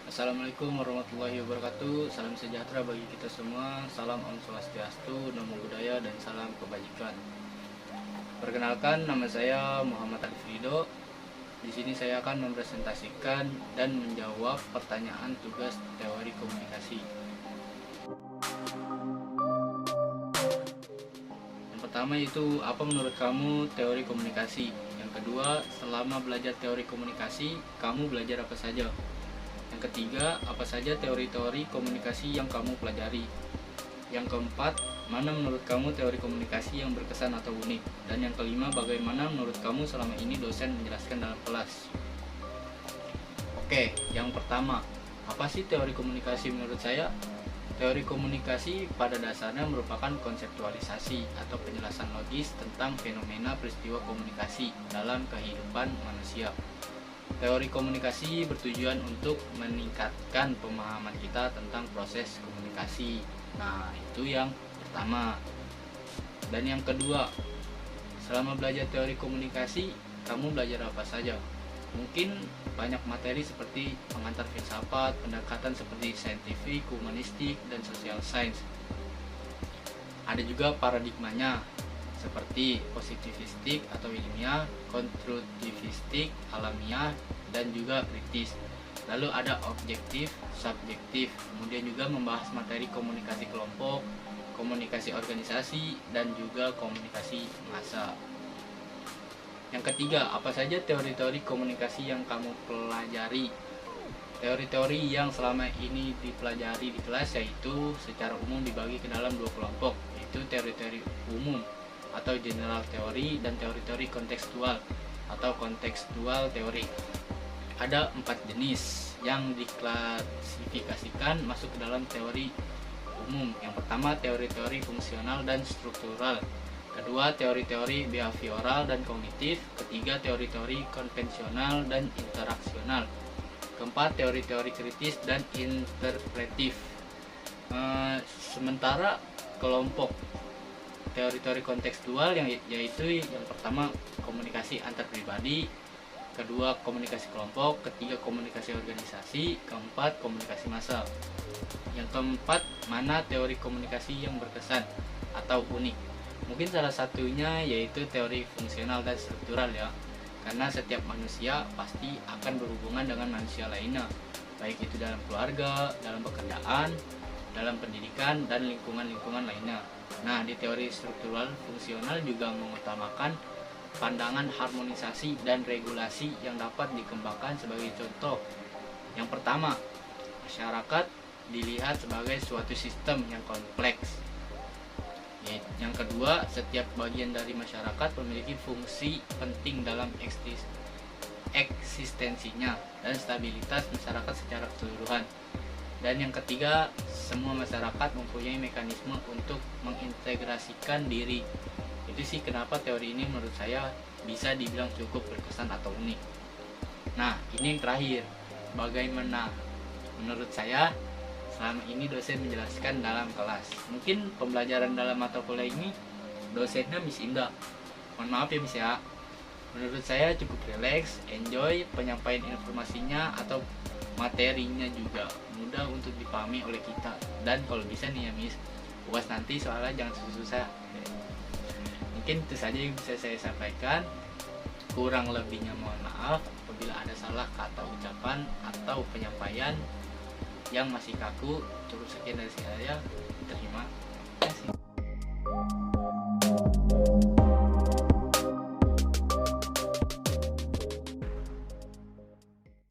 Assalamualaikum warahmatullahi wabarakatuh. Salam sejahtera bagi kita semua. Salam Om Swastiastu, Namo Buddhaya, dan salam kebajikan. Perkenalkan, nama saya Muhammad Arif Ridho. Di sini saya akan mempresentasikan dan menjawab pertanyaan tugas teori komunikasi. Yang pertama yaitu, apa menurut kamu teori komunikasi? Yang kedua, selama belajar teori komunikasi, kamu belajar apa saja? Yang ketiga, apa saja teori-teori komunikasi yang kamu pelajari? Yang keempat, mana menurut kamu teori komunikasi yang berkesan atau unik? Dan yang kelima, bagaimana menurut kamu selama ini dosen menjelaskan dalam kelas? Oke, yang pertama, apa sih teori komunikasi menurut saya? Teori komunikasi pada dasarnya merupakan konseptualisasi atau penjelasan logis tentang fenomena peristiwa komunikasi dalam kehidupan manusia. Teori komunikasi bertujuan untuk meningkatkan pemahaman kita tentang proses komunikasi. Nah, itu yang pertama. Dan yang kedua, selama belajar teori komunikasi, kamu belajar apa saja? Mungkin banyak materi seperti pengantar filsafat, pendekatan seperti saintifik, humanistik, dan social science. Ada juga paradigmanya, seperti positivistik atau ilmiah, konstruktivistik, alamiah, dan juga kritis. Lalu ada objektif, subjektif, kemudian juga membahas materi komunikasi kelompok, komunikasi organisasi, dan juga komunikasi massa. Yang ketiga, apa saja teori-teori komunikasi yang kamu pelajari? Teori-teori yang selama ini dipelajari di kelas yaitu secara umum dibagi ke dalam dua kelompok, yaitu teori-teori umum atau general teori dan teori-teori kontekstual atau kontekstual teori. Ada 4 jenis yang diklasifikasikan masuk ke dalam teori umum. Yang pertama, teori-teori fungsional dan struktural. Kedua, teori-teori behavioral dan kognitif. Ketiga, teori-teori konvensional dan interaksional. Keempat, teori-teori kritis dan interpretif. Sementara kelompok teori-teori kontekstual yaitu yang pertama komunikasi antar pribadi, kedua komunikasi kelompok, ketiga komunikasi organisasi, keempat komunikasi massal. Yang keempat, mana teori komunikasi yang berkesan atau unik? Mungkin salah satunya yaitu teori fungsional dan struktural ya, karena setiap manusia pasti akan berhubungan dengan manusia lainnya, baik itu dalam keluarga, dalam pekerjaan, dalam pendidikan, dan lingkungan-lingkungan lainnya. Nah, di teori struktural fungsional juga mengutamakan pandangan harmonisasi dan regulasi yang dapat dikembangkan sebagai contoh. Yang pertama, masyarakat dilihat sebagai suatu sistem yang kompleks. Yang kedua, setiap bagian dari masyarakat memiliki fungsi penting dalam eksistensinya dan stabilitas masyarakat secara keseluruhan. Dan yang ketiga, semua masyarakat mempunyai mekanisme untuk mengintegrasikan diri. Itu sih kenapa teori ini menurut saya bisa dibilang cukup berkesan atau unik. Nah, ini yang terakhir, bagaimana menurut saya selama ini dosen menjelaskan dalam kelas. Mungkin pembelajaran dalam mata kuliah ini dosennya Miss Indah, mohon maaf ya Miss ya. Menurut saya cukup relax, enjoy, penyampaian informasinya atau materinya juga mudah untuk dipahami oleh kita. Dan kalau bisa nih ya Miss, puas nanti soalnya jangan susah-susah. Mungkin itu saja yang bisa saya sampaikan. Kurang lebihnya mohon maaf apabila ada salah kata ucapan atau penyampaian yang masih kaku. Cukup sekian dari saya, terima.